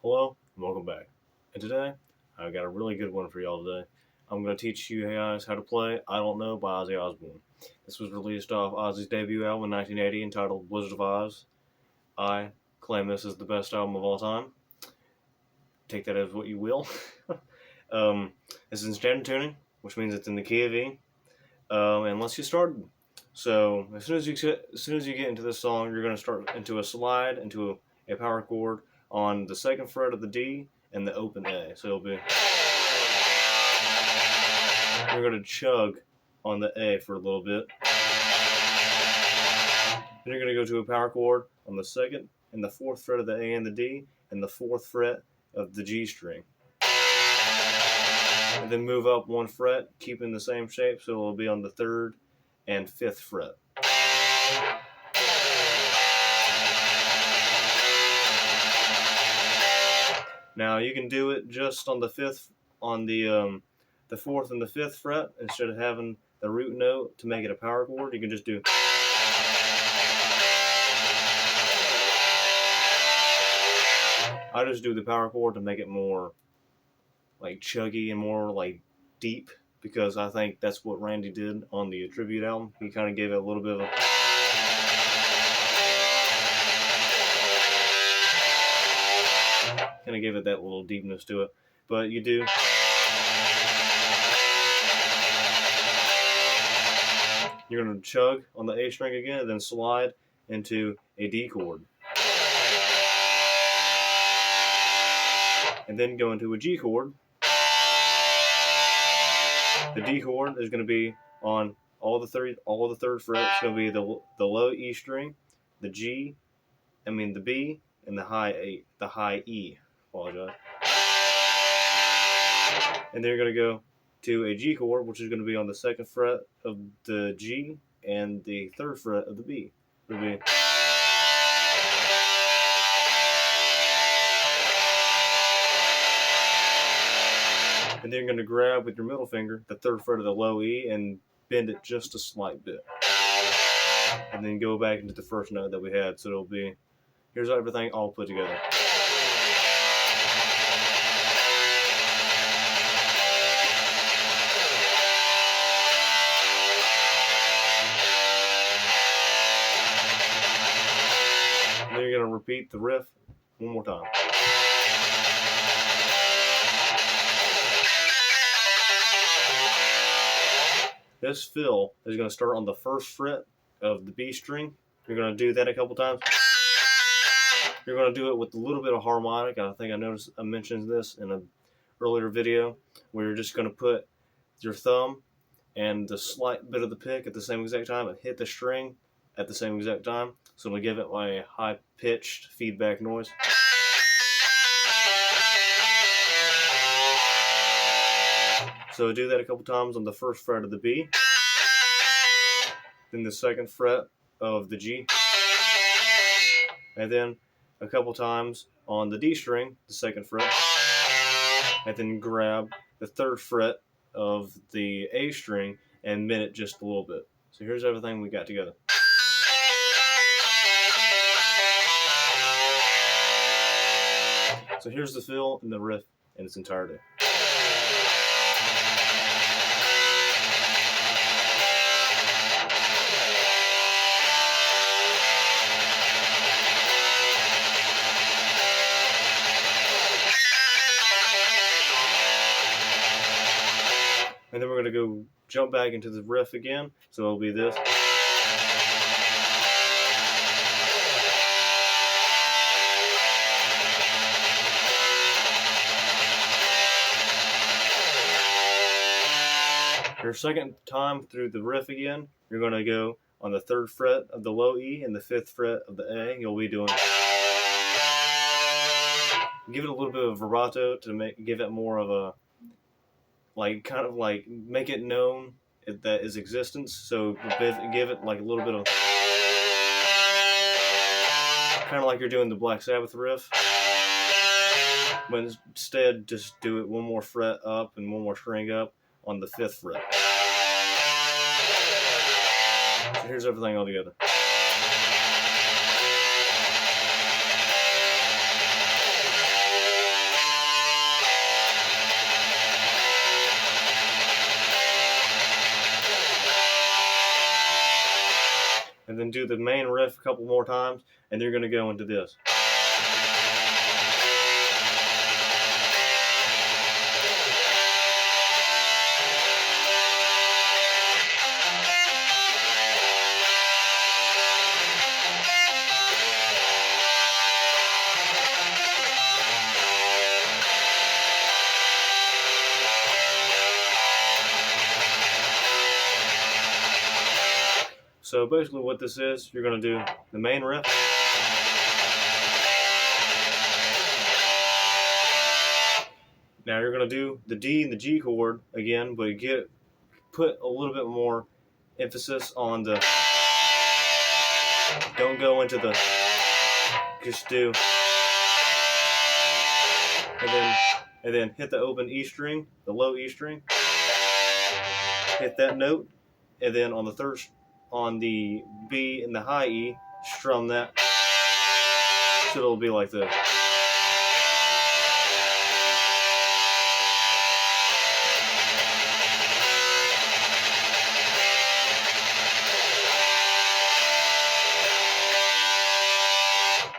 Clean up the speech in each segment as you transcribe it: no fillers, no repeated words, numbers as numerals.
Hello and welcome back. And today, I've got a really good one for y'all today. I'm going to teach you guys how to play I Don't Know by Ozzy Osbourne. This was released off Ozzy's debut album in 1980 entitled Wizard of Oz. I claim this is the best album of all time. Take that as what you will. This is in standard tuning, which means it's in the key of E. And let's get started. So as soon as you get into this song, you're going to start into a slide into a power chord on the second fret of the D and the open A. So it'll be, you're going to chug on the A for a little bit. Then you're going to go to a power chord on the second and the fourth fret of the A and the D and the fourth fret of the G string. And then move up one fret, keeping the same shape, so it'll be on the third and fifth fret. Now you can do it just on the fifth, on the fourth and the fifth fret instead of having the root note to make it a power chord. You can just do. I just do the power chord to make it more like chuggy and more like deep, because I think that's what Randy did on the tribute album. He kind of gave it a little bit of a that little deepness to it. But you do. You're going to chug on the A string again and then slide into a D chord. And then go into a G chord. The D chord is going to be on all the third fret. It's going to be the low E string, the G, the B, and the high E. Apologize. And then you're going to go to a G chord, which is going to be on the second fret of the G and the third fret of the B. It'll be. And then you're going to grab with your middle finger the third fret of the low E and bend it just a slight bit. And then go back into the first note that we had. So it'll be, here's everything all put together. And then you're going to repeat the riff one more time. This fill is going to start on the first fret of the B string. You're going to do that a couple times. You're going to do it with a little bit of harmonic. I think I mentioned this in an earlier video, where you're just going to put your thumb and the slight bit of the pick at the same exact time and hit the string at the same exact time. So it'll give it a high-pitched feedback noise. So do that a couple times on the first fret of the B, then the second fret of the G, and then a couple times on the D string, the second fret, and then grab the third fret of the A string and bend it just a little bit. So here's everything we got together. So here's the fill and the riff in its entirety. And then we're going to go jump back into the riff again. So it'll be this. Your second time through the riff again, you're going to go on the third fret of the low E and the fifth fret of the A. You'll be doing. Give it a little bit of vibrato to give it more of a, make it known that its existence. So give it like a little bit of, kind of like you're doing the Black Sabbath riff. But instead, just do it one more fret up and one more string up on the fifth fret. So here's everything all together. and then do the main riff a couple more times, and then you're going to go into this. So basically what this is, you're going to do the main riff, now you're going to do the D and the G chord again, but put a little bit more emphasis on the, don't go into the, just do, and then hit the open E string, the low E string, hit that note, and then on the third, on the B and the high E, strum that, so it'll be like this.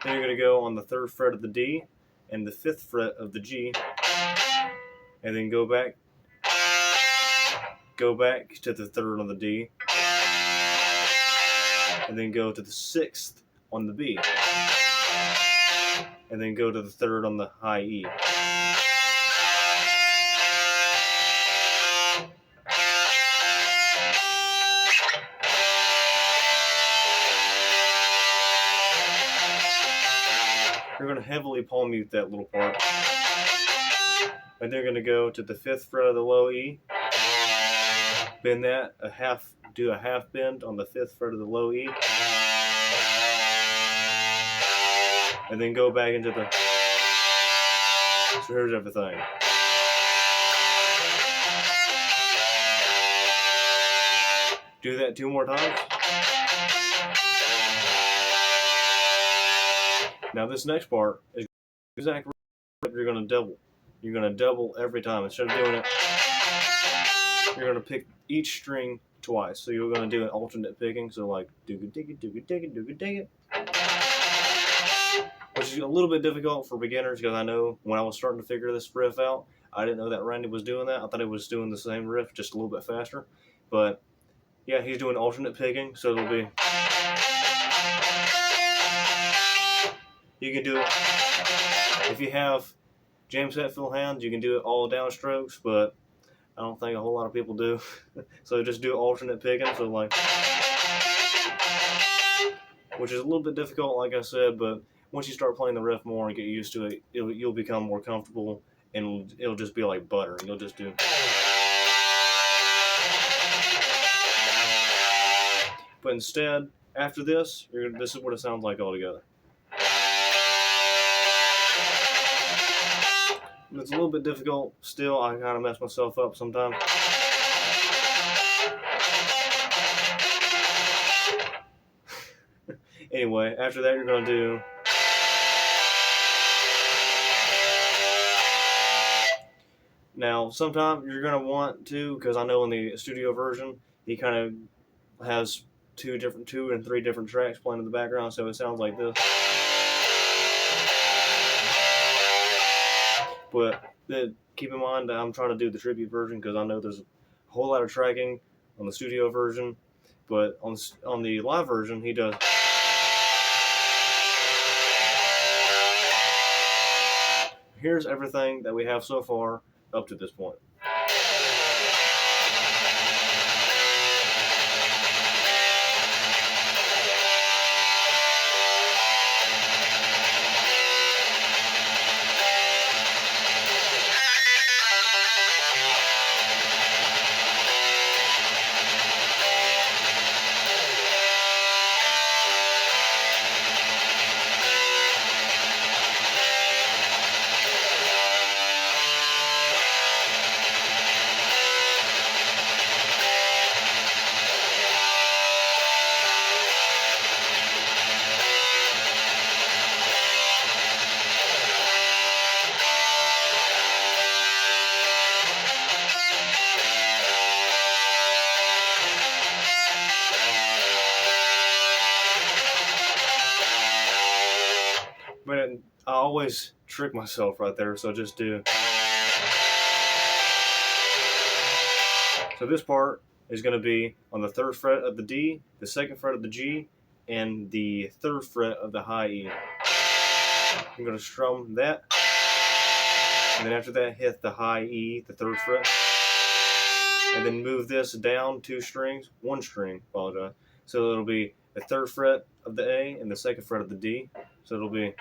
Then you're going to go on the 3rd fret of the D and the 5th fret of the G, and then go back to the 3rd on the D, and then go to the 6th on the B, and then go to the 3rd on the high E. You're going to heavily palm mute that little part. And they're going to go to the 5th fret of the low E, bend that do a half bend on the 5th fret of the low E, and then go back into the, so here's everything. Do that 2 more times. Now this next part is exactly what you're going to double. You're going to double every time. Instead of doing it, you're going to pick each string twice. So you're going to do an alternate picking. So like dig it, which is a little bit difficult for beginners because I know when I was starting to figure this riff out, I didn't know that Randy was doing that. I thought he was doing the same riff just a little bit faster. But yeah, he's doing alternate picking. So it'll be, you can do it if you have James Hetfield hands, you can do it all downstrokes, but I don't think a whole lot of people do. So just do alternate picking, so like, which is a little bit difficult, like I said, but once you start playing the riff more and get used to it, you'll become more comfortable, and it'll just be like butter. You'll just do. But instead, after this, this is what it sounds like all together. It's a little bit difficult still. I kind of mess myself up sometimes. Anyway, after that you're going to do now sometimes you're going to want to, because I know in the studio version he kind of has 2 and 3 different tracks playing in the background, so it sounds like this. But keep in mind that I'm trying to do the tribute version because I know there's a whole lot of tracking on the studio version, but on the live version he does. Here's everything that we have so far up to this point. always trick myself right there, so I just do. So this part is going to be on the 3rd fret of the D, the 2nd fret of the G, and the 3rd fret of the high E. I'm going to strum that, and then after that hit the high E, the 3rd fret, and then move this down 2 strings, 1 string, apologize. So it'll be the 3rd fret of the A and the 2nd fret of the D. So it'll be.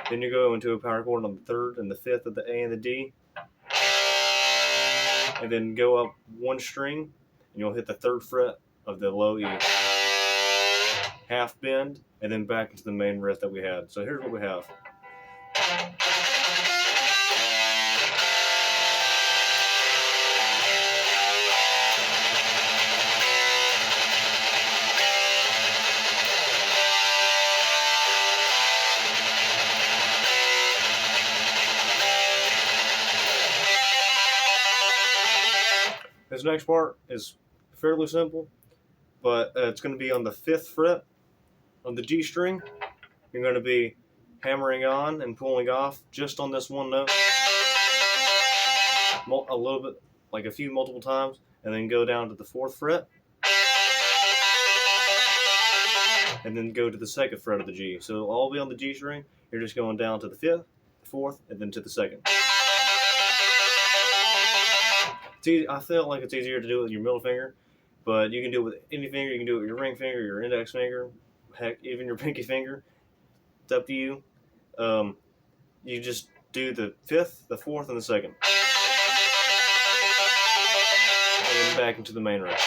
Then you go into a power chord on the 3rd and the 5th of the A and the D, and then go up 1 string, and you'll hit the 3rd fret of the low E. Half bend, and then back into the main riff that we had. So here's what we have. This next part is fairly simple, but it's going to be on the 5th fret of the G string. You're going to be hammering on and pulling off just on this one note a little bit, like a few multiple times, and then go down to the 4th fret, and then go to the 2nd fret of the G. So it'll all be on the G string. You're just going down to the 5th, 4th, and then to the 2nd. I feel like it's easier to do it with your middle finger, but you can do it with any finger. You can do it with your ring finger, your index finger, heck, even your pinky finger. It's up to you. You just do the 5th, the 4th, and the 2nd. And then back into the main riff.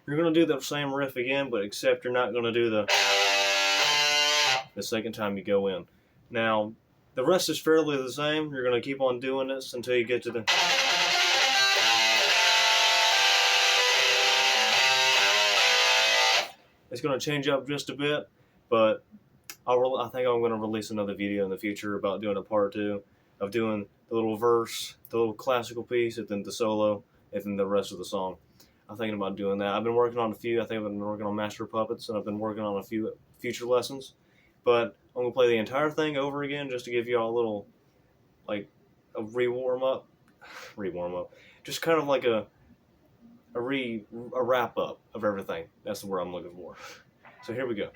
You're going to do the same riff again, but except you're not going to do the second time you go in. Now, the rest is fairly the same. You're going to keep on doing this until you get to the. It's going to change up just a bit, but I think I'm going to release another video in the future about doing a part 2 of doing the little verse, the little classical piece, and then the solo, and then the rest of the song. I'm thinking about doing that. I've been working on a few. I think I've been working on Master Puppets, and I've been working on a few future lessons. But I'm going to play the entire thing over again just to give you all a little, like, a re-warm up. Just kind of like a wrap up of everything. That's the word I'm looking for. So here we go.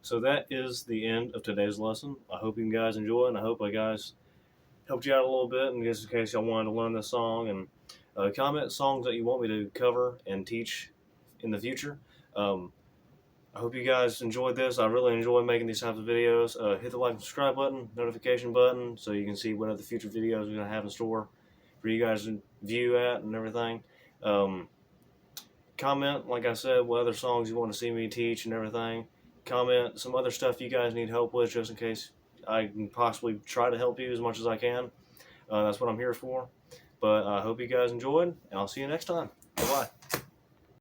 So that is the end of today's lesson. I hope you guys enjoy, and I hope I guys helped you out a little bit in case y'all wanted to learn this song. And Comment songs that you want me to cover and teach in the future. I hope you guys enjoyed this. I really enjoy making these types of videos. Hit the like and subscribe button, notification button, so you can see what other future videos we're going to have in store for you guys to view at and everything. Comment, like I said, what other songs you want to see me teach and everything. Comment some other stuff you guys need help with, just in case I can possibly try to help you as much as I can. That's what I'm here for. But I hope you guys enjoyed, and I'll see you next time. Bye-bye.